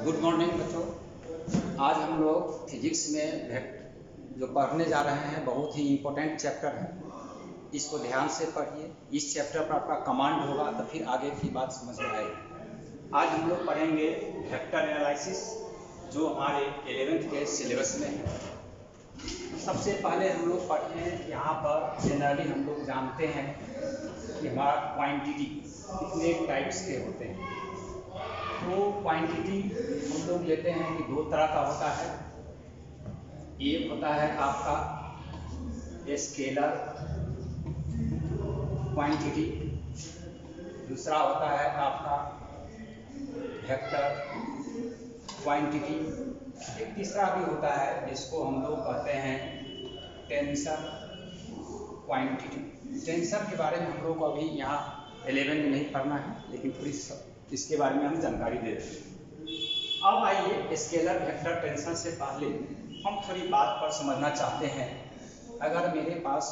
Good morning बच्चों। आज हम लोग फिजिक्स में जो पढ़ने जा रहे हैं बहुत ही इम्पोर्टेंट चैप्टर है। इसको ध्यान से पढ़िए। इस चैप्टर पर आपका कमांड होगा तो फिर आगे की बात समझ में आएगी। आज हम लोग पढ़ेंगे वेक्टर एनालिसिस जो हमारे 11th के सिलेबस में है। सबसे पहले हम लोग पढ़ें, यहाँ पर जनरली हम लोग जानते हैं कि हमारा क्वांटिटी कितने टाइप्स के होते हैं। तो क्वांटिटी हम लोग लेते हैं कि दो तरह का होता है। एक होता है आपका स्केलर क्वांटिटी, दूसरा होता है आपका वेक्टर क्वांटिटी, एक तीसरा भी होता है जिसको हम लोग कहते हैं टेंसर क्वांटिटी। टेंसर के बारे में हम लोग को अभी यहाँ 11 में नहीं पढ़ना है, लेकिन थोड़ी इसके बारे में हम जानकारी दे देते हैं। अब आइए स्केलर वेक्टर टेंसर से पहले हम थोड़ी बात पर समझना चाहते हैं। अगर मेरे पास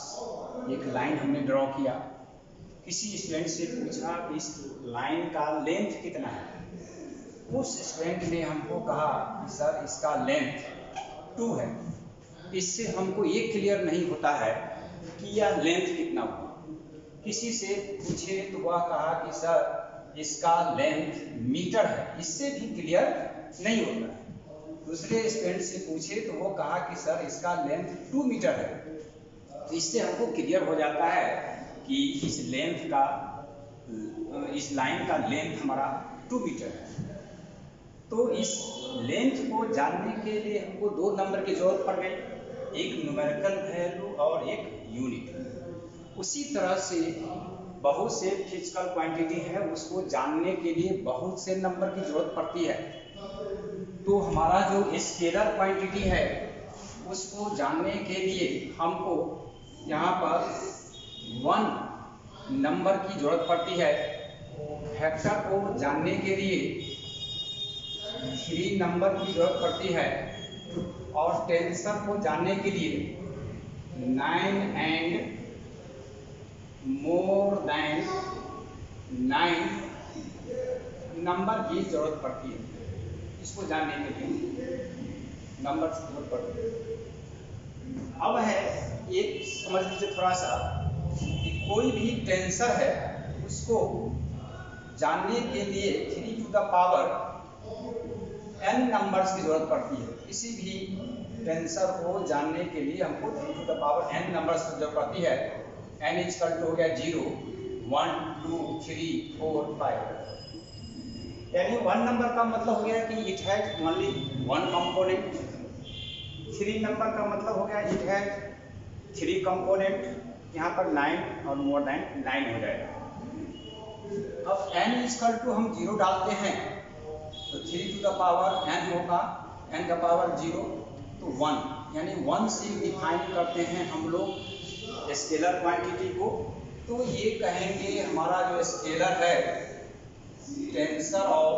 एक लाइन हमने ड्रॉ किया, किसी स्टूडेंट से पूछा इस लाइन का लेंथ कितना है, उस स्टूडेंट ने हमको कहा कि सर इसका लेंथ 2 है। इससे हमको ये क्लियर नहीं होता है कि यह लेंथ कितना हुआ। किसी से पूछे तो वह कहा कि सर इसका लेंथ मीटर है, इससे भी क्लियर नहीं होता है। दूसरे स्टूडेंट से पूछे तो वो कहा कि सर इसका लेंथ 2 मीटर है। तो इससे हमको क्लियर हो जाता है कि इस लाइन का लेंथ हमारा 2 मीटर है। तो इस लेंथ को जानने के लिए हमको 2 नंबर की जरूरत पड़ गई, एक न्यूमेरिकल वैल्यू और एक यूनिट। उसी तरह से बहुत से फिजिकल क्वांटिटी है, उसको जानने के लिए बहुत से नंबर की जरूरत पड़ती है। तो हमारा जो स्केलर क्वांटिटी है उसको जानने के लिए हमको यहाँ पर 1 नंबर की जरूरत पड़ती है। वेक्टर को जानने के लिए 3 नंबर की जरूरत पड़ती है और टेंसर को जानने के लिए 9 एंड मोर देन 9 नंबर की जरूरत पड़ती है। इसको जानने के लिए नंबर की जरूरत पड़ती है। अब है एक समझ लीजिए थोड़ा सा कि कोई भी टेंसर है उसको जानने के लिए 3 to the power n numbers की जरूरत पड़ती है। किसी भी टेंसर को जानने के लिए हमको 3 to the power n numbers की जरूरत पड़ती है। n इक्वल टू हो गया 0, 1, 2, 3, 4, 5। यानी 1 नंबर का मतलब हो गया कि it has only 1 component. 3 number का मतलब हो गया इट हैज 3 कंपोनेंट। यहाँ पर 9 और मोर देन 9 हो जाएगा। अब n इक्वल टू हम 0 डालते हैं तो 3 टू द पावर n होगा, n का पावर 0 तो 1, यानी 1 से डिफाइन करते हैं हम लोग स्केलर क्वांटिटी को। तो ये कहेंगे हमारा जो स्केलर है टेंसर ऑफ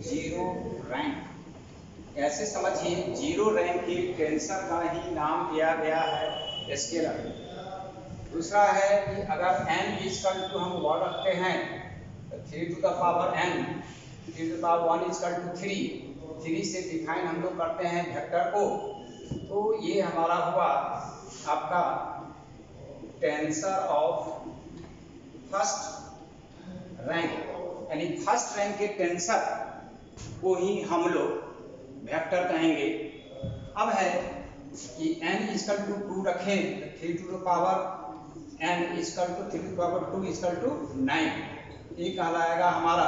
0 रैंक। ऐसे समझिए 0 रैंक के टेंसर का ही नाम दिया गया है स्केलर। दूसरा है कि अगर n इक्वल टू हम 1 रखते हैं तो 3 to the power n, 3 to the power 1 equal to 3 से डिफाइन हम लोग करते हैं वेक्टर को। तो ये हमारा हुआ आपका टेंसर ऑफ फर्स्ट रैंक, यानी फर्स्ट रैंक के टेंसर को ही हम लोग वेक्टर कहेंगे। अब है कि n इक्वल टू 2 रखें तो 3 to the power n equal to 3 to the power 2 equal to 9। ये कहलाएगा हमारा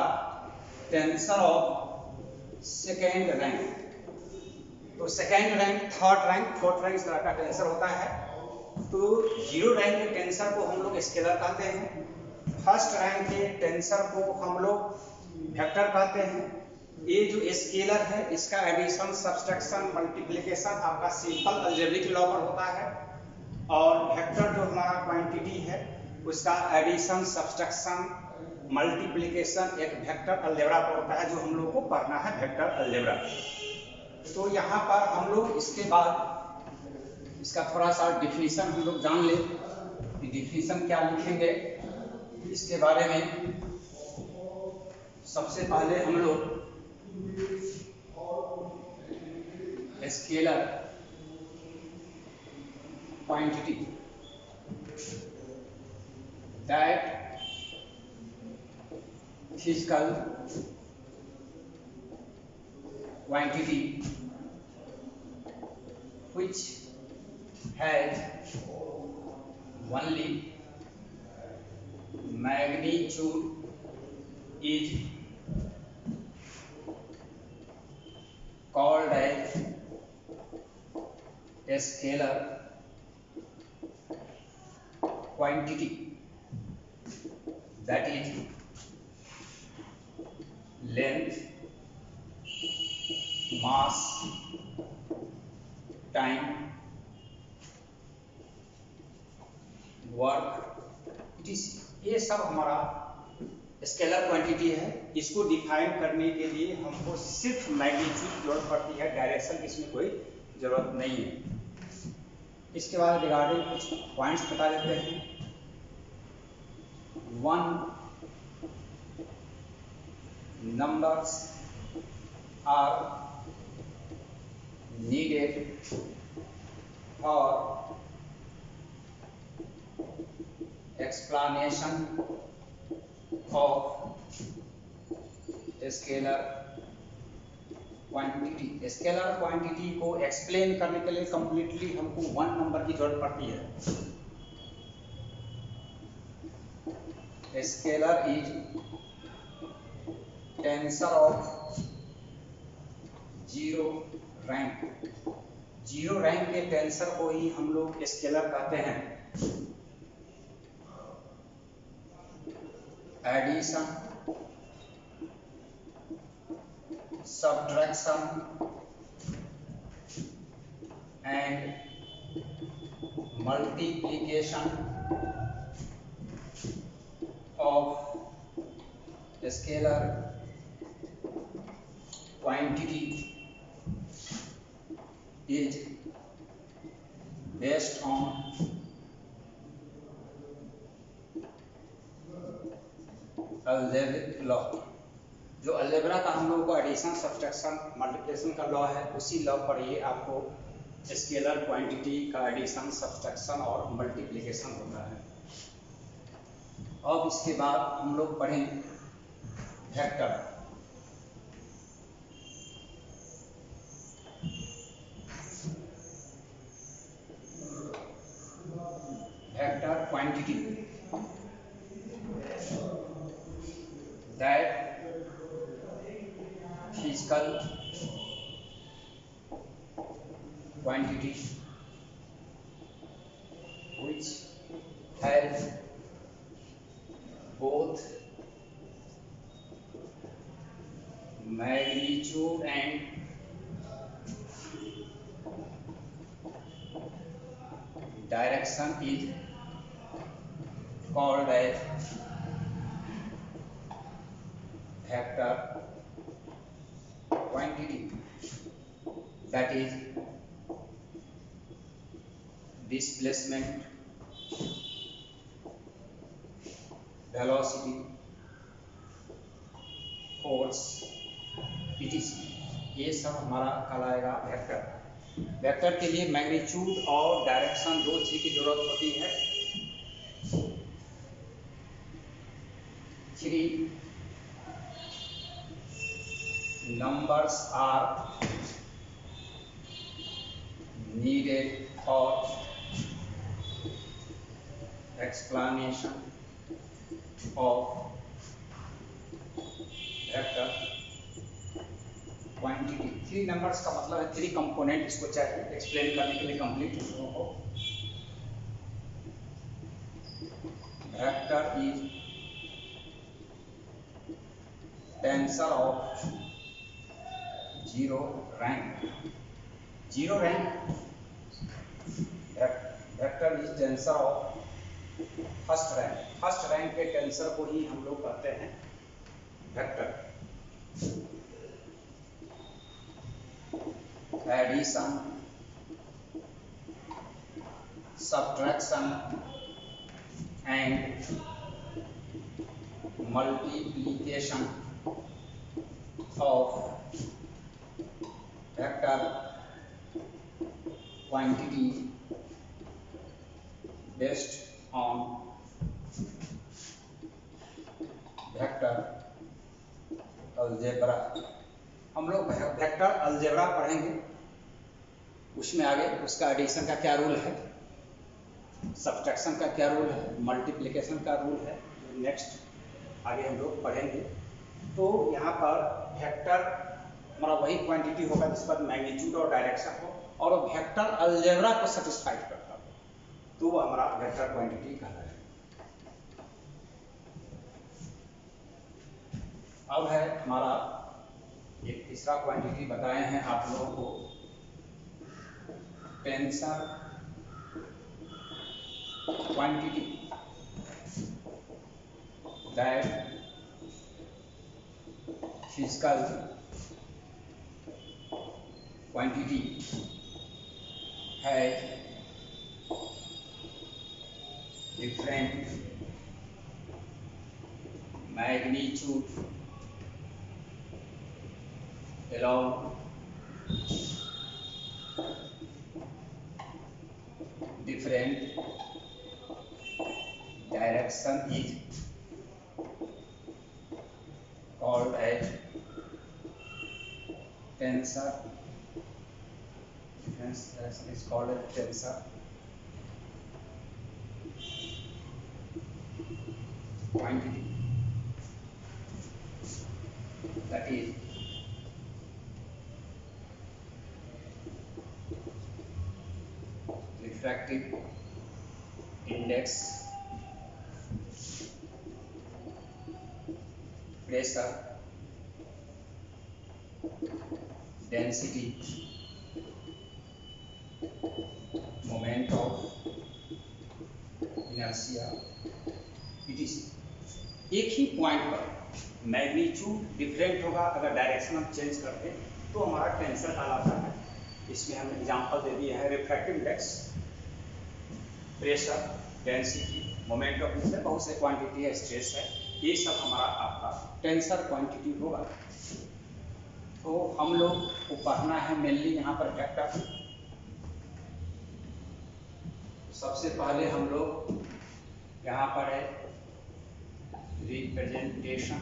टेंसर ऑफ सेकेंड रैंक। तो second rank, third rank, fourth rank इस तरह का टेंसर होता है। तो 0 रैंक के टेंसर को हम लोग स्केलर कहते हैं, फर्स्ट रैंक के टेंसर को हम लोग वेक्टर कहते हैं। ये जो स्केलर है इसका एडिशन, सब्सट्रैक्शन, मल्टीप्लिकेशन आपका सिंपल अलजेब्रिक लॉ पर होता है। और वेक्टर जो हमारा क्वांटिटी है उसका एडिशन, सब्सट्रैक्शन, मल्टीप्लिकेशन एक वेक्टर अलजेब्रा पर होता है, जो हम लोग को पढ़ना है वेक्टर अलजेब्रा। तो यहाँ पर हम लोग इसके बाद इसका थोड़ा सा डिफिनीशन हम लोग जान ले कि डिफिनीशन क्या लिखेंगे इसके बारे में। सबसे पहले हम लोग scalar quantity that physical quantity which has only magnitude is called as a scalar quantity, that is length, mass, time, work, ये सब हमारा स्केलर क्वांटिटी है। इसको डिफाइन करने के लिए हमको सिर्फ मैग्नीट्यूड की जरूरत पड़ती है, डायरेक्शन की इसमें कोई जरूरत नहीं है। इसके बाद रिगार्डिंग कुछ पॉइंट्स बता देते हैं। One numbers are needed for explanation of scalar quantity। Scalar quantity को एक्सप्लेन करने के लिए कंप्लीटली हमको वन नंबर की जरूरत पड़ती है। Scalar is tensor of zero rank. Zero rank के टेंसर को ही हम लोग स्केलर कहते हैं। Addition, subtraction and multiplication of scalar quantity is based on algebraic law. जो अलजेब्रा का हम लोगों को एडिशन, सब्सट्रैक्शन, मल्टीप्लिकेशन का लॉ है, उसी लॉ पर ये आपको स्केलर क्वांटिटी का एडिशन, सब्सट्रैक्शन और मल्टीप्लिकेशन होता है। अब इसके बाद हम लोग पढ़ें vector. Vector quantity that physical quantity which has both magnitude and direction is called as vector quantity, that is displacement, velocity, force, etc. ये सब हमारा कहलाएगा वेक्टर। वेक्टर के लिए मैग्नीट्यूड और डायरेक्शन दो चीज की जरूरत होती है। Three numbers are needed for explanation of vector quantity। Three numbers का मतलब है थ्री कंपोनेंट, इसको चाहिए एक्सप्लेन करने के लिए कंप्लीट हो। Vector is tensor of zero rank. Zero rank vector is tensor of first rank. First rank के टेंसर को ही हम लोग कहते हैं vector. Addition, subtraction and multiplication of vector quantity based on vector algebra. हम लोग वेक्टर अलजेब्रा पढ़ेंगे, उसमें आगे उसका एडिशन का क्या रूल है, सब्ट्रैक्शन का क्या रूल है, मल्टीप्लिकेशन का रूल है, नेक्स्ट आगे हम लोग पढ़ेंगे। तो यहाँ पर वेक्टर हमारा वही क्वांटिटी होगा जिस पर मैग्नीट्यूड और डायरेक्शन हो और वो वेक्टर अलजेब्रा को सेटिस्फाइड करता हो, तो वो हमारा वेक्टर क्वांटिटी कहलाएगा। अब है हमारा एक तीसरा क्वांटिटी बताए हैं आप लोगों को, tensor quantity, that physical quantity है different magnitude along different direction is called as tensor. Different direction is called as tensor quantity, that is refractive index, pressure, density, moment of inertia, etc. एक ही point पर magnitude different होगा, अगर direction हम change करते तो हमारा tensor कहलाता है। इसमें हम एग्जांपल दे दिए हैं, refractive index, pressure, density, moment of inertia, बहुत से क्वांटिटी है, स्ट्रेस है, ये सब हमारा आपका टेंसर क्वांटिटी होगा। तो हम लोग को पढ़ना है मेनली यहाँ पर वेक्टर। सबसे पहले हम लोग यहाँ पर है रिप्रेजेंटेशन,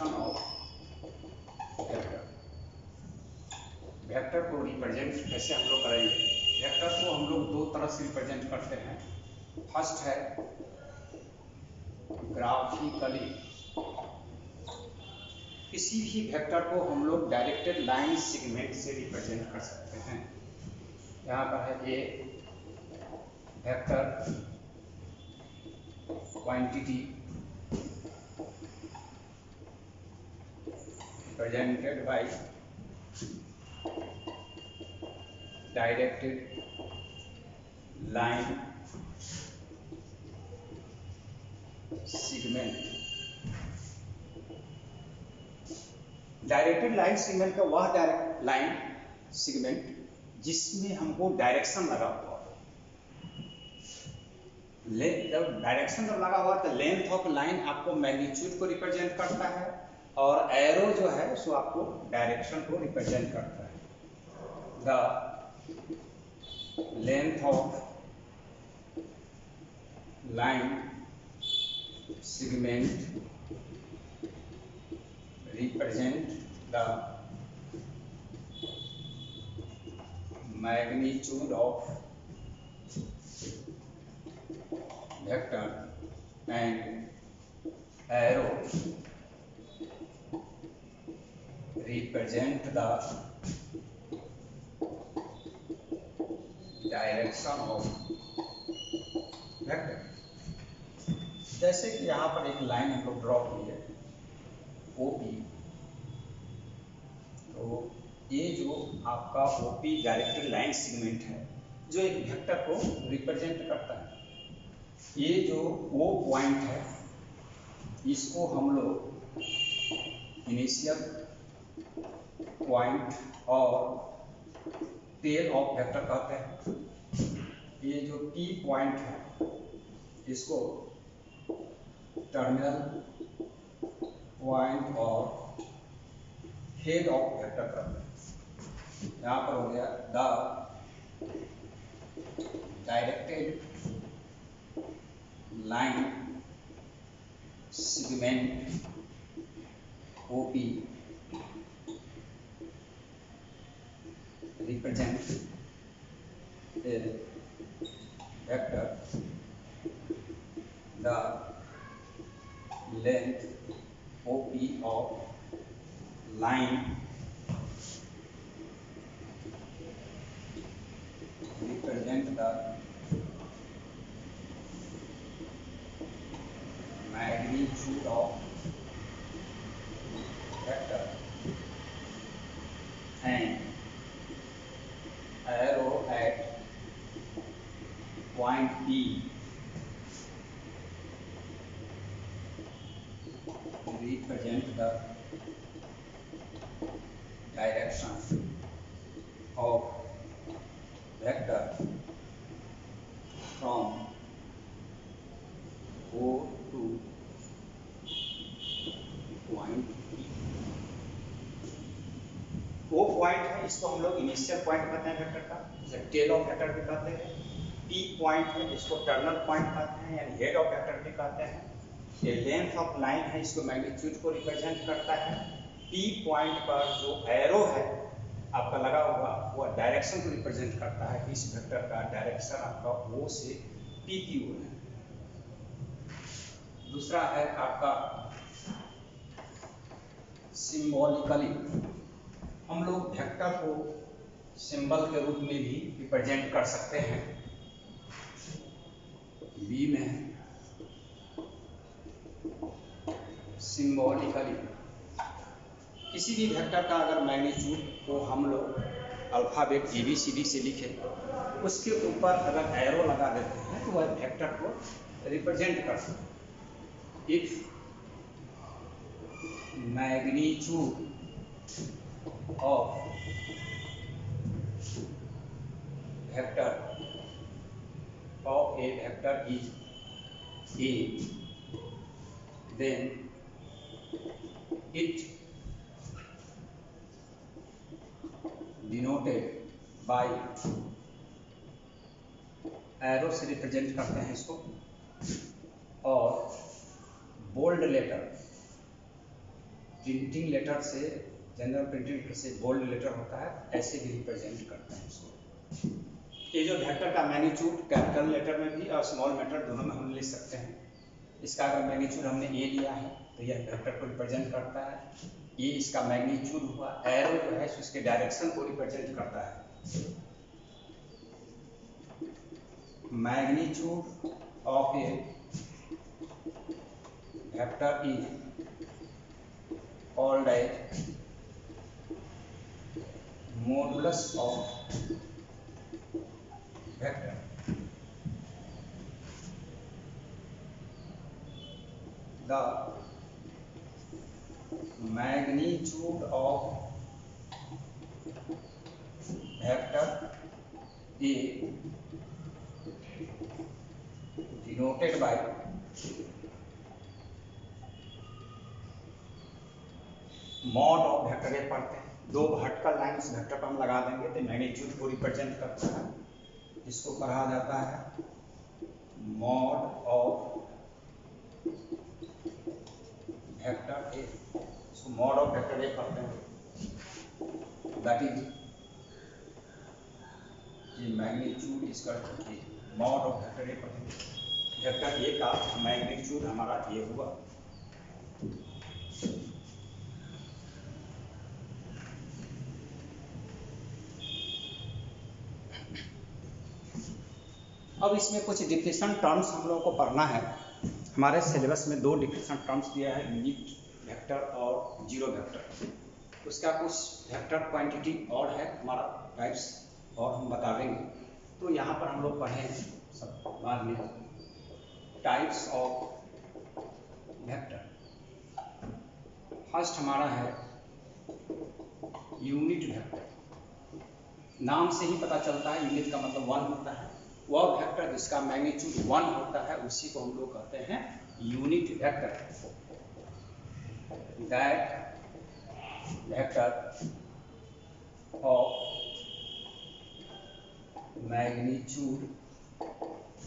ऑफ वेक्टर। वेक्टर को रिप्रेजेंट कैसे हम लोग करेंगे? वेक्टर को हम लोग दो तरह से रिप्रेजेंट करते हैं। फर्स्ट है ग्राफिकली, किसी भी वेक्टर को हम लोग डायरेक्टेड लाइन सेगमेंट से रिप्रेजेंट कर सकते हैं। यहाँ पर है a vector quantity represented by directed line segment। Directed line segment का वह डायरेक्ट लाइन सेगमेंट जिसमें हमको डायरेक्शन लगा हुआ हो। जब डायरेक्शन जब लगा हुआ तो लेंथ ऑफ लाइन आपको मैग्नीट्यूड को रिप्रेजेंट करता है और एरो जो है सो आपको डायरेक्शन को रिप्रेजेंट करता है। The length of line segment represent the magnitude of vector and arrow represent the direction of vector। जैसे कि यहाँ पर एक लाइन हम लोग ड्रॉ की है OP, तो ये जो आपका OP डायरेक्टेड लाइन सेगमेंट है जो एक वेक्टर को रिप्रेजेंट करता है। ये जो O पॉइंट है इसको हम लोग इनिशियल पॉइंट और टेल ऑफ वेक्टर कहते हैं। ये जो P पॉइंट है इसको टर्मिनल पॉइंट और हेड ऑफ वेक्टर कहते हैं। यहाँ पर हो गया the directed line segment OP represent a vector, the length OP of line represent the magnitude of vector and arrow at point P represent the direction of vector from O to point P। O point है, इसको हम लोग initial point कहते हैं vector का, जैसे tell of vector भी कहते हैं। P पॉइंट है, इसको टर्मिनल पॉइंट कहते हैं यानी हेड ऑफ वेक्टर भी कहते हैं। ये लेंथ ऑफ लाइन है, इसको मैग्नीट्यूड को रिप्रेजेंट करता है। P पॉइंट पर जो एरो है आपका लगा हुआ वो डायरेक्शन को रिप्रेजेंट करता है कि इस वेक्टर का डायरेक्शन आपका O से P की ओर है। दूसरा है आपका सिंबॉलिकली, हम लोग वेक्टर को सिंबल के रूप में भी रिप्रेजेंट कर सकते हैं। बी में सिंबॉलिकली किसी भी वेक्टर का अगर मैग्नीट्यूड को हम लोग अल्फाबेट ABCD से लिखें, उसके ऊपर अगर एरो लगा देते हैं तो वह वेक्टर को रिप्रेजेंट कर सकते हैं। If magnitude of vector of a vector is A, then it denoted by arrow से रिप्रेजेंट करते हैं इसको, और बोल्ड लेटर प्रिंटिंग लेटर से, जनरल प्रिंटिंग लेटर से बोल्ड लेटर होता है, ऐसे भी रिप्रेजेंट करते हैं इसको। ये जो वेक्टर का मैग्नीट्यूड कैपिटल लेटर में भी और स्मॉल लेटर दोनों में हम ले सकते हैं। इसका अगर मैग्नीट्यूड हमने ए लिया है तो यह वेक्टर को रिप्रेजेंट करता है। ये इसका मैग्नीट्यूड हुआ, एरो जो है उसके डायरेक्शन को रिप्रेजेंट करता है। Magnitude of A vector is called as modulus of vector। The magnitude of vector A denoted by mod of vector. A पढ़ते हैं, दो वर्टिकल लाइन इस वेक्टर पर हम लगा देंगे तो मैग्नीट्यूड को रिप्रेजेंट करता है। इसको पढ़ा जाता है मॉड ऑफ वेक्टर ए। इसको मॉड ऑफ वेक्टर ए पढ़ते हैं, दैट इज ये मैग्नीट्यूड इसका मॉड ऑफ वेक्टर ए पढ़ेंगे। वेक्टर ए का मैग्नीट्यूड हमारा ये हुआ। अब इसमें कुछ डिफरेंट टर्म्स हम लोगों को पढ़ना है। हमारे सिलेबस में दो डिफरेंट टर्म्स दिया है, यूनिट वेक्टर और जीरो वेक्टर। उसका कुछ वेक्टर क्वांटिटी और है हमारा टाइप्स, और हम बता देंगे। तो यहाँ पर हम लोग पढ़े सब बाद में टाइप्स ऑफ वेक्टर। फर्स्ट हमारा है यूनिट वेक्टर, नाम से ही पता चलता है यूनिट का मतलब 1 होता है। वह वेक्टर जिसका मैग्नीट्यूड 1 होता है उसी को हम लोग कहते हैं unit vector. That vector of magnitude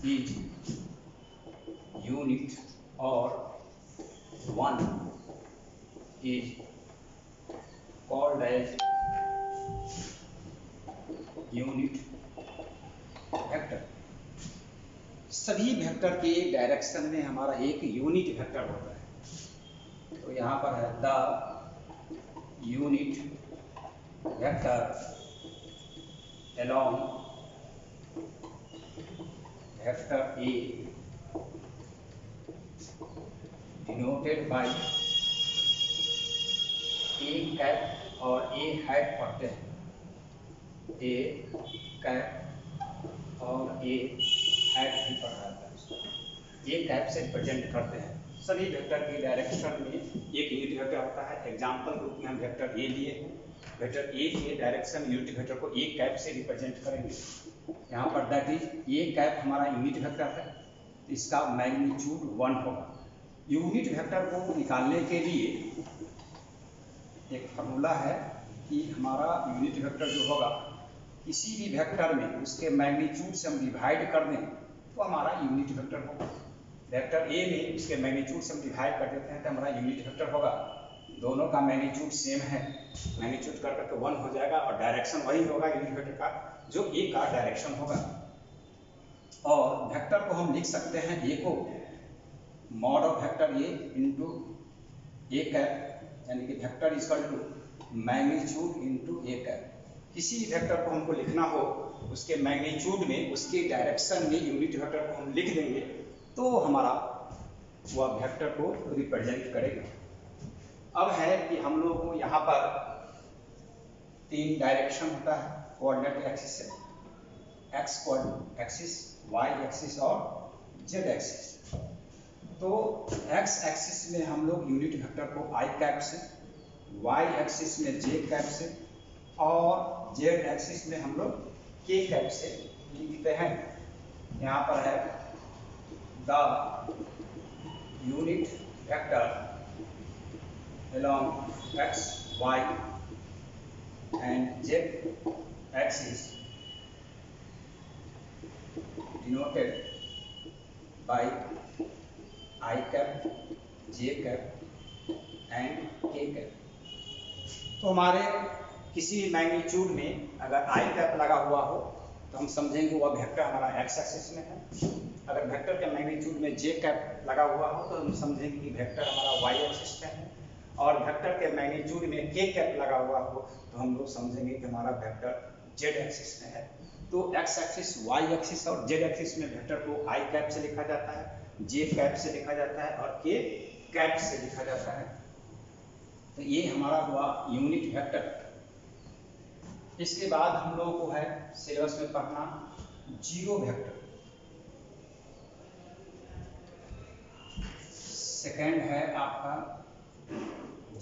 is unit और 1 is called as unit vector. सभी वेक्टर के डायरेक्शन में हमारा एक यूनिट वेक्टर होता है। तो यहाँ पर है the unit vector along vector A denoted by A cap और ए हैट पढ़ते हैं, ए कैप और ए हैट भी पढ़ा जाता है। ए कैप से रिप्रेजेंट करते हैं। सभी वेक्टर की डायरेक्शन में एक यूनिट वेक्टर होता है। एग्जाम्पल रूप में हम वेक्टर ए लिए हैं। वेक्टर ए के डायरेक्शन यूनिट वेक्टर को ए कैप से रिप्रेजेंट करेंगे। यहाँ पर दैट इज ए कैप हमारा यूनिट वेक्टर है, इसका मैग्नीट्यूड 1 होगा। यूनिट वेक्टर को निकालने के लिए एक फार्मूला है कि हमारा यूनिट वेक्टर जो होगा किसी भी वेक्टर में उसके मैग्नीट्यूड से हम डिवाइड कर दें तो हमारा यूनिट वेक्टर होगा। वेक्टर ए में उसके मैग्नीट्यूड से हम डिवाइड कर देते हैं तो हमारा यूनिट वेक्टर होगा। दोनों का मैग्नीट्यूड सेम है, मैग्नीट्यूड कर करके 1 हो जाएगा और डायरेक्शन वही होगा यूनिट वेक्टर का जो ए का डायरेक्शन होगा। और वेक्टर को हम लिख सकते हैं ए को mod of vector A into A cap, यानी कि vector is equal to magnitude into A cap. किसी वेक्टर को हमको लिखना हो उसके मैग्नीट्यूड में उसके डायरेक्शन में यूनिट वेक्टर को हम लिख देंगे तो हमारा वह वेक्टर को रिप्रेजेंट करेगा। अब है कि हम लोग को यहाँ पर 3 डायरेक्शन होता है कोऑर्डिनेट एक्सिस से, एक्स एक्सिस, वाई एक्सिस और जेड एक्सिस। तो एक्स एक्सिस में हम लोग यूनिट वेक्टर को आई कैप से, वाई एक्सिस में जे कैप से और जेड एक्सिस में हम लोग के कैप से लिखते हैं। यहाँ पर है the unit vector along x, y and z axis denoted by I cap, J cap and K cap। तो हमारे किसी मैग्नीट्यूड में अगर I कैप लगा हुआ हो तो हम समझेंगे वह वेक्टर हमारा x एक्सिस में है। अगर वेक्टर के मैग्नीट्यूड में J कैप लगा हुआ हो तो हम समझेंगे कि वेक्टर हमारा y एक्सिस में है। और वेक्टर के मैग्नीट्यूड में K कैप लगा हुआ हो तो हम लोग समझेंगे कि हमारा वेक्टर Z एक्सिस में है। तो x एक्सिस, y एक्सिस और Z एक्सिस में वेक्टर को I कैप से लिखा जाता है, J कैप से लिखा जाता है और K कैप से लिखा जाता है। तो ये हमारा हुआ यूनिट वेक्टर। इसके बाद हम लोगों को है सिलेबस में पढ़ना जीरो वेक्टर। सेकंड है आपका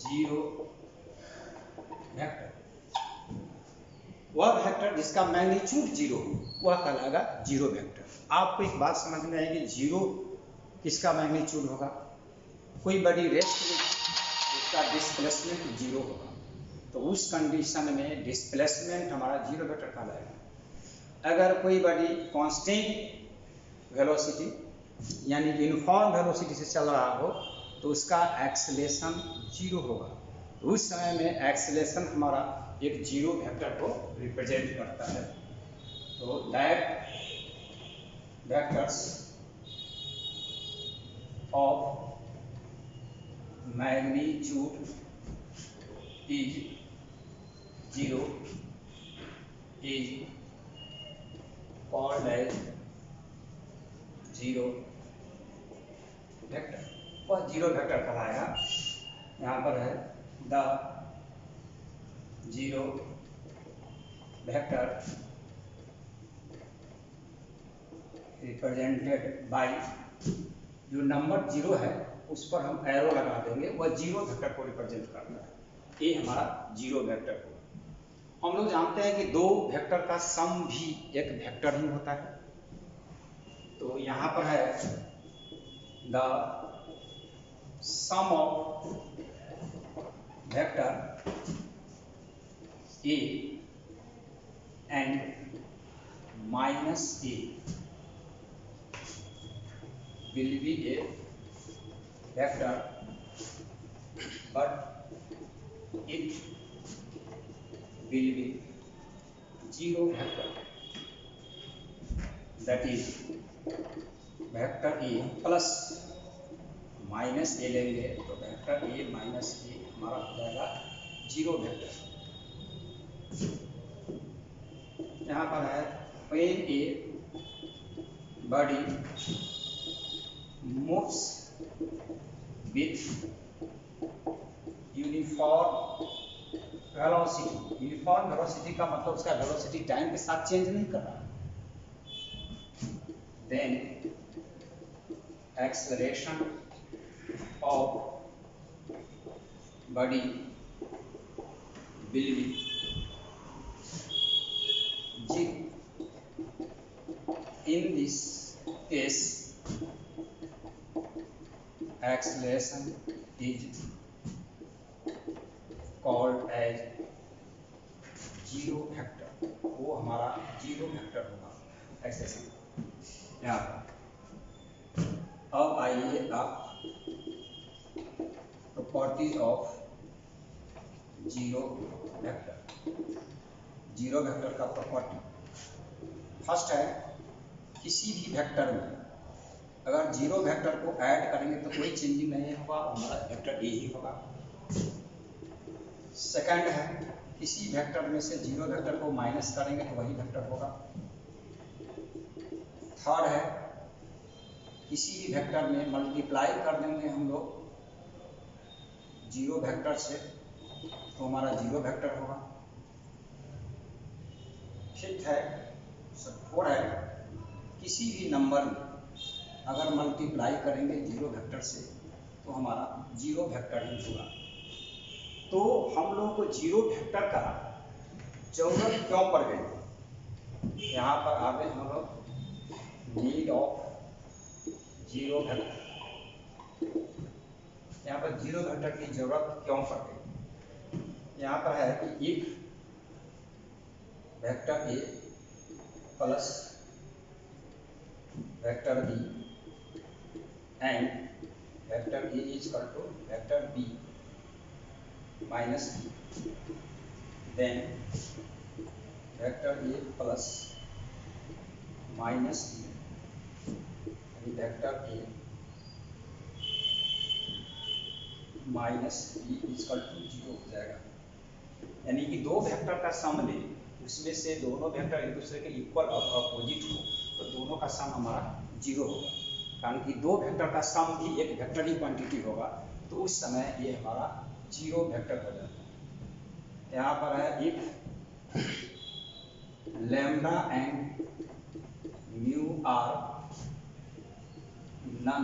जीरो वेक्टर। वह वेक्टर जिसका मैग्नीट्यूड 0 वह कहलाएगा जीरो वेक्टर। आपको एक बात समझ में आएगी, जीरो किसका मैग्नीट्यूड होगा? कोई बड़ी रेस्ट में उसका डिस्प्लेसमेंट 0 होगा तो उस कंडीशन में डिस्प्लेसमेंट हमारा जीरो वेक्टर कहलाएगा। अगर कोई बड़ी कांस्टेंट वेलोसिटी यानी यूनिफॉर्म वेलोसिटी से चल रहा हो तो उसका एक्सेलेरेशन 0 होगा। उस समय में एक्सेलेरेशन हमारा एक जीरो वेक्टर को रिप्रेजेंट करता है। तो that vectors of magnitude is 0 is called as zero vector. वह जीरो वेक्टर कहलाएगा। यहाँ पर है the zero vector represented by, जो नंबर 0 है उस पर हम एरो लगा देंगे, वह जीरो वेक्टर को रिप्रेजेंट करता है। ये हमारा जीरो वेक्टर को हम लोग जानते हैं कि दो वेक्टर का सम भी एक वेक्टर ही होता है। तो यहाँ पर है the sum of vector A and minus A will be a vector, but it will be zero vector, that is vector a plus minus A लेंगे तो वेक्टर ए माइनस ए हमारा हो जाएगा जीरो वेक्टर। यहाँ पर है when a body moves with uniform velocity. Uniform velocity का मतलब उसका वेलोसिटी टाइम के साथ चेंज नहीं कर रहा। Then acceleration of body will be g। In this case acceleration is called as zero vector. वो हमारा जीरो वेक्टर होगा एक्सेलेरेशन। यहाँ पर अब आइए आप properties of zero vector. Zero vector का प्रॉपर्टी फर्स्ट है, किसी भी वेक्टर में अगर जीरो वेक्टर को ऐड करेंगे तो कोई चेंजिंग नहीं होगा, हमारा वेक्टर ए ही होगा। सेकंड है, किसी वेक्टर में से जीरो वेक्टर को माइनस करेंगे तो वही वेक्टर होगा। थर्ड है, किसी भी वेक्टर में मल्टीप्लाई कर देंगे हम लोग जीरो वेक्टर से तो हमारा जीरो वेक्टर होगा। फिफ्थ है, फोर्थ है, किसी भी नंबर में अगर मल्टीप्लाई करेंगे जीरो वेक्टर से तो हमारा जीरो वेक्टर ही होगा। तो हम लोगों को जीरो वेक्टर का जरूरत क्यों पड़ गई? यहाँ पर आगे हम लोग नीड ऑफ जीरो वेक्टर, यहाँ पर जीरो वेक्टर की जरूरत क्यों पड़ गई? यहाँ पर है कि if vector A plus vector B and vector A is equal to vector B minus B, then vector A plus minus B and vector A minus B is equal to 0 हो जाएगा। यानी कि दो वेक्टर का सम ले, उसमें से दोनों वेक्टर एक दूसरे के इक्वल और अपोजिट हो तो दोनों का सम हमारा जीरो होगा। कारण कि दो वेक्टर का सम भी एक वेक्टर ही क्वांटिटी होगा तो उस समय ये हमारा जीरो वेक्टर हो जाता है। यहाँ पर है if lambda and mu are non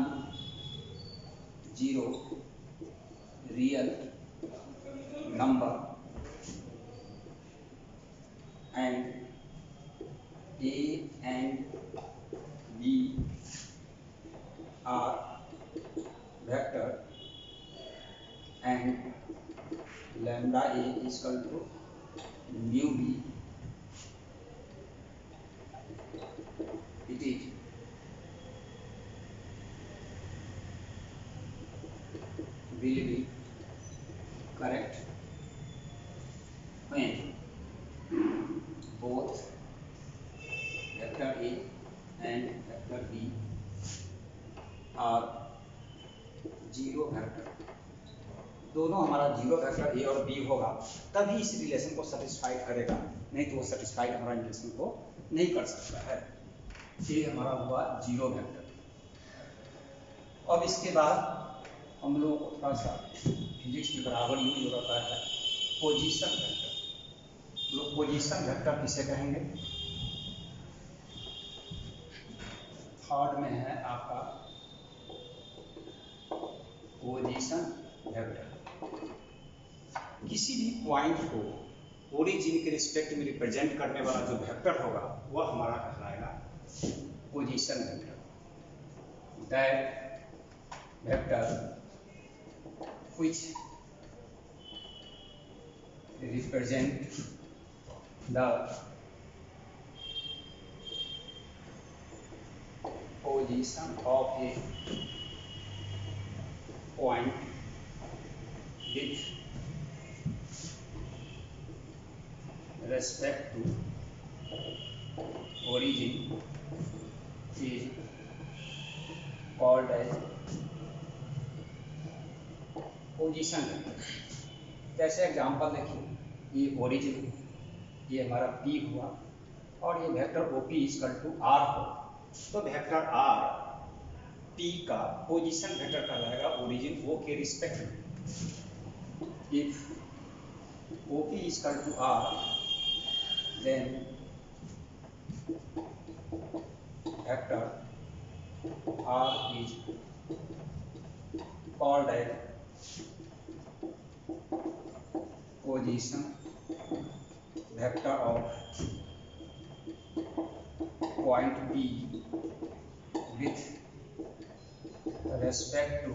zero real number and A and B are vector and lambda a is equal to mu b, it is will be correct when both vector a and vector b और zero vector, दोनों हमारा zero vector A और B होगा तभी इस relation को satisfy करेगा, नहीं तो वो सेटिस्फाई हमारा रिलेशन को नहीं कर सकता है। ये हमारा हुआ जीरो वेक्टर। अब इसके बाद हम लोग को थोड़ा सा फिजिक्स के बराबर यूज होता है पोजीशन वेक्टर। लोग पोजीशन वेक्टर किसे कहेंगे? थर्ड में है आपका पोजीशन वेक्टर। किसी भी पॉइंट को ओरिजिन के रिस्पेक्ट में रिप्रेजेंट करने वाला जो वेक्टर होगा वह हमारा कहलाएगा position vector. That vector which represent the position of a point with respect to origin is called as position vector. जैसे एग्जांपल देखिए, ये ओरिजिन, ये हमारा P हुआ और ये vector OP equal to R हो, तो वेक्टर R P का पोजीशन वेक्टर कहलाएगा ओरिजिन O के रिस्पेक्ट में। If OP equal to R, then vector R is called as position vector of point P with respect to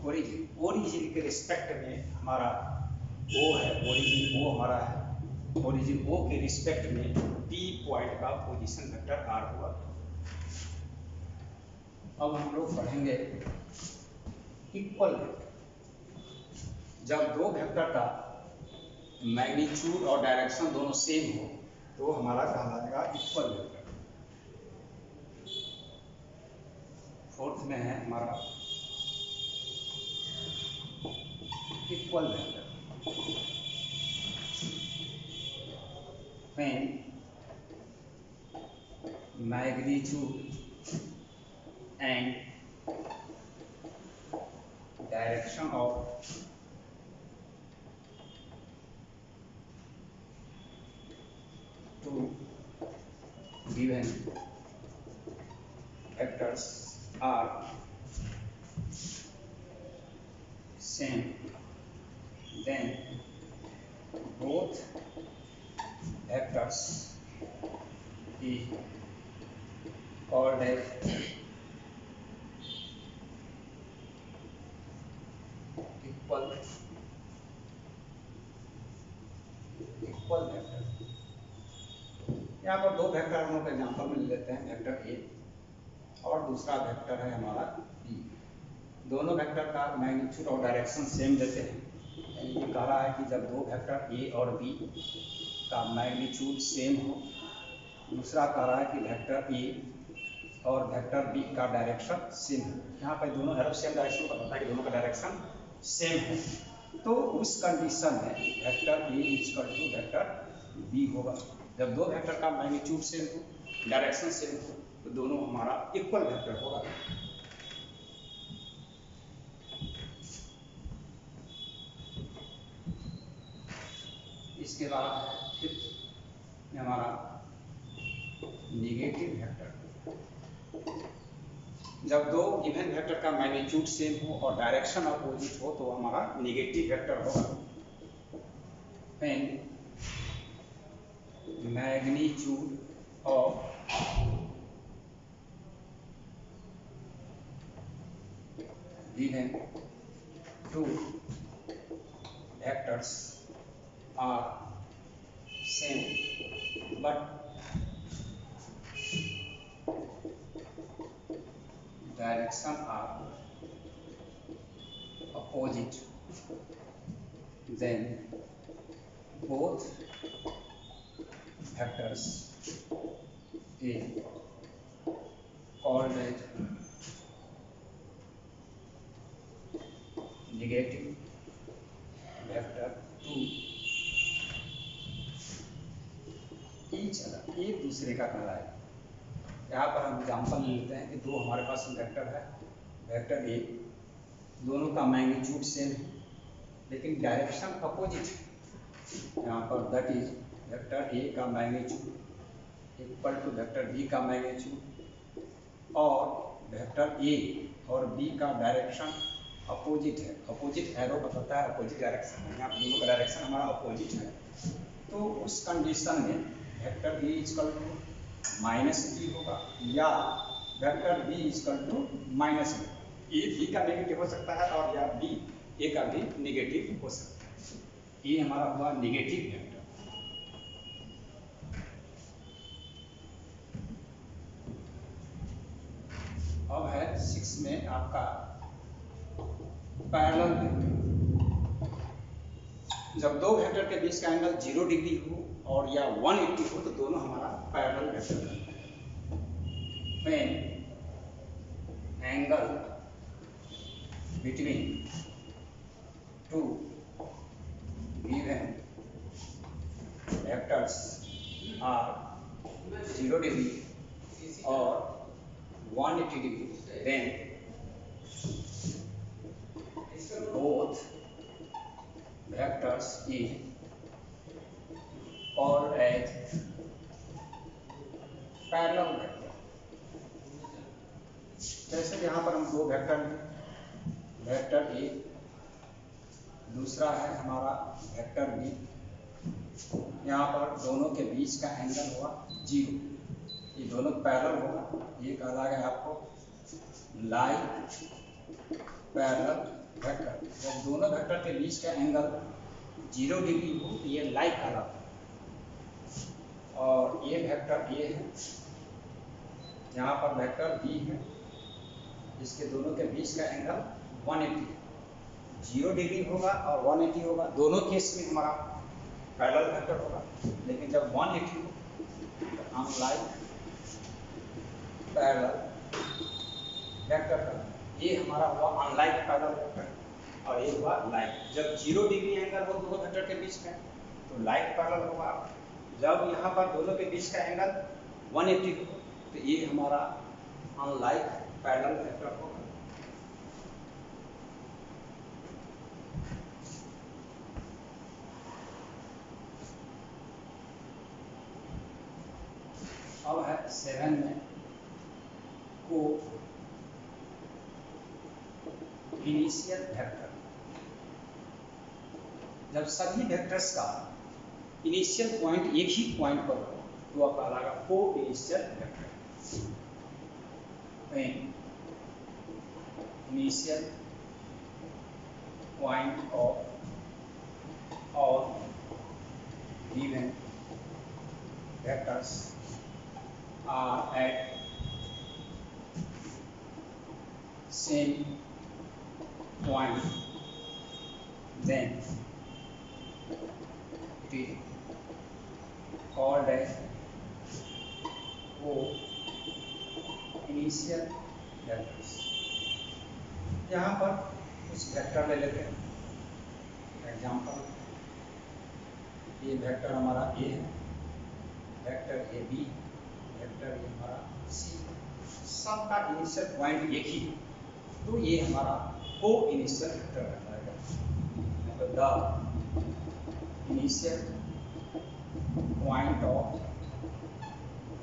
origin। Origin के respect में हमारा O है, origin O हमारा है, ओरिजिन O के रिस्पेक्ट में P पॉइंट का पोजीशन वेक्टर R हुआ। अब हम लोग पढ़ेंगे इक्वल वेक्टर। जब दो वेक्टर का मैग्नीट्यूड और डायरेक्शन दोनों सेम हो तो हमारा कहलाएगा इक्वल वेक्टर। फोर्थ में है हमारा equal vector. when magnitude and direction of two given vectors are same, then both vectors is called as equal vector. यहाँ पर दो वेक्टर हम लोग एग्जाम्पल में ले लेते हैं, वेक्टर ए और दूसरा वेक्टर है हमारा बी। दोनों वेक्टर का मैग्नीट्यूड और डायरेक्शन सेम देते हैं। ये कह रहा है कि जब दो वेक्टर ए और बी का मैग्नीट्यूड सेम हो, दूसरा कह रहा है कि वेक्टर ए और वेक्टर बी का डायरेक्शन सेम है। यहाँ पर दोनों एरो सेम डायरेक्शन का पता है कि दोनों का डायरेक्शन सेम है, तो उस कंडीशन में vector A equal to vector B होगा। जब दो वेक्टर का मैग्नीट्यूड सेम हो, डायरेक्शन सेम हो, तो दोनों हमारा इक्वल वेक्टर होगा। इसके बाद फिफ्थ हमारा नेगेटिव वेक्टर। जब दो गिवन वेक्टर का मैग्नीट्यूड सेम हो और डायरेक्शन अपोजिट हो तो हमारा नेगेटिव वेक्टर होगा। when magnitude of given two vectors are same but direction are opposite, then both vectors is called as negative vector to each other, एक दूसरे का कहलाएगा। यहाँ पर हम एग्जाम्पल लेते हैं कि दो हमारे पास वेक्टर है, वेक्टर ए, दोनों का मैग्नीट्यूड सेम है लेकिन डायरेक्शन अपोजिट है। यहाँ पर दैट इज वेक्टर ए का magnitude equal to vector B का मैग्नीट्यूड, और वेक्टर ए और बी का डायरेक्शन अपोजिट है, अपोजिट एरो बताता है अपोजिट डायरेक्शन, यहाँ दोनों का डायरेक्शन हमारा अपोजिट है। तो उस कंडीशन में vector B equal to minus B होगा या vector B equal to minus B. A B का नेगेटिव हो सकता है और या बी ए का भी नेगेटिव हो सकता है। ये हमारा हुआ नेगेटिव वेक्टर। अब है 6 में आपका पैरेलल वेक्टर। जब दो वेक्टर के बीच का एंगल 0 डिग्री हो और या 180 हो तो दोनों हमारा पैरेलल वेक्टर बनता है। When angle between two given vectors are 0 degree और 180 degree, then both vectors is called as parallel vector। जैसे यहाँ पर हम दो वेक्टर लें, वेक्टर ए, दूसरा है हमारा वेक्टर बी। यहाँ पर दोनों के बीच का एंगल हुआ 0, ये दोनों पैरेलल होगा। ये कहा गया आपको लाइक पैरेलल वेक्टर। जब दोनों वेक्टर के बीच का एंगल 0 डिग्री हो तो ये लाइक कहलाता है। और ये वेक्टर ए है, यहाँ पर वेक्टर बी है, इसके दोनों के बीच का एंगल 180 है। 0 डिग्री होगा और 180 होगा, दोनों केस में हमारा पैरेलल वेक्टर होगा। लेकिन जब 180 हो तो हम लाइक पैरेलल वेक्टर का, ये हमारा हुआ अनलाइक पैरेलल वेक्टर और ये हुआ लाइक। जब 0 डिग्री एंगल हो दोनों वेक्टर के बीच में तो लाइक पैरेलल होगा। जब यहाँ पर दोनों के बीच का एंगल 180 हो तो ये हमारा अनलाइक पैरेलल वेक्टर होगा। अब है 7 में को इनिशियल वेक्टर। जब सभी वेक्टर्स का इनिशियल पॉइंट एक ही पॉइंट पर हो तो आप कहलाएगा को initial vector. Initial point of all given vectors are at same point, then it is called as co-initial vectors। यहाँ पर कुछ वेक्टर ले लेते हैं। एग्जाम्पल, ये वेक्टर हमारा ए है, vector A B, vector A हमारा सी। सबका इनिशियल पॉइंट एक ही है तो ये हमारा को इनिशियल वेक्टर कहलाएगा। मतलब the initial point of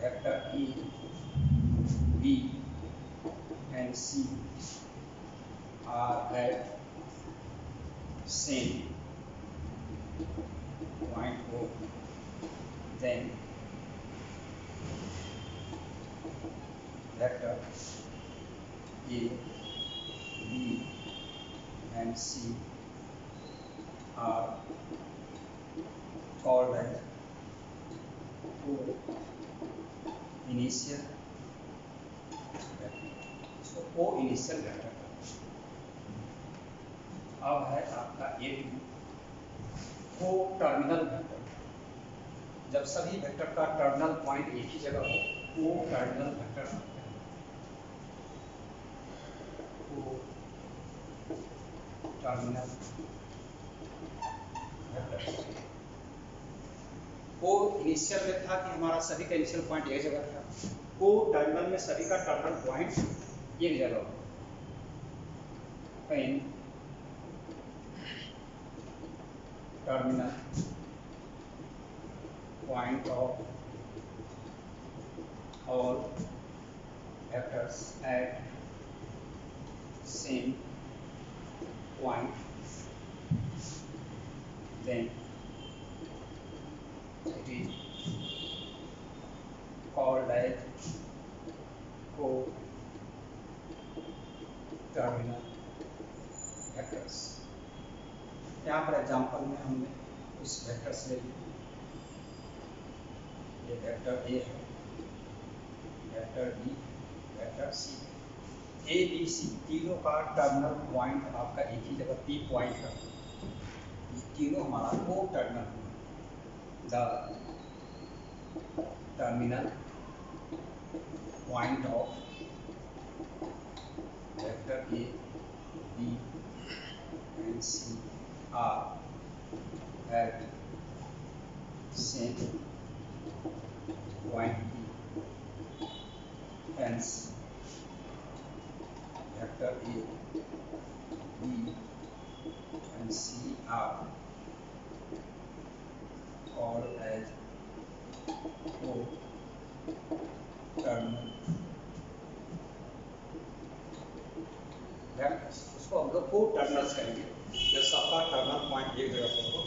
vector A B and C are at same point O, then vector A B and C are called as co-initial vector। इसको co-initial vector। अब है आपका ये को-टर्मिनल वेक्टर। जब सभी वेक्टर का टर्मिनल पॉइंट एक ही जगह हो को-टर्मिनल वेक्टर। टर्मिनल वेक्टर को इनिशियल में था कि हमारा सभी का इनिशियल पॉइंट एक जगह था। को टर्मिनल में सभी का टर्मिनल पॉइंट एक जगह हो। Terminal point of all vectors at same point, then it is called as co-terminal vectors. यहाँ पर एग्जांपल में हमने कुछ वेक्टर्स ले लिए। ये वेक्टर ए है, vector B, vector C. A B C तीनों का टर्मिनल पॉइंट आपका एक ही जगह पी पॉइंट का, ये तीनों हमारा को terminal, the terminal point of vector A B and C are at same point B, hence vector A, B and C are called as co-terminal vectors। उसको हम लोग को टर्मिनल्स कहेंगे जब सबका टर्मिनल पॉइंट एक जगह पर हो।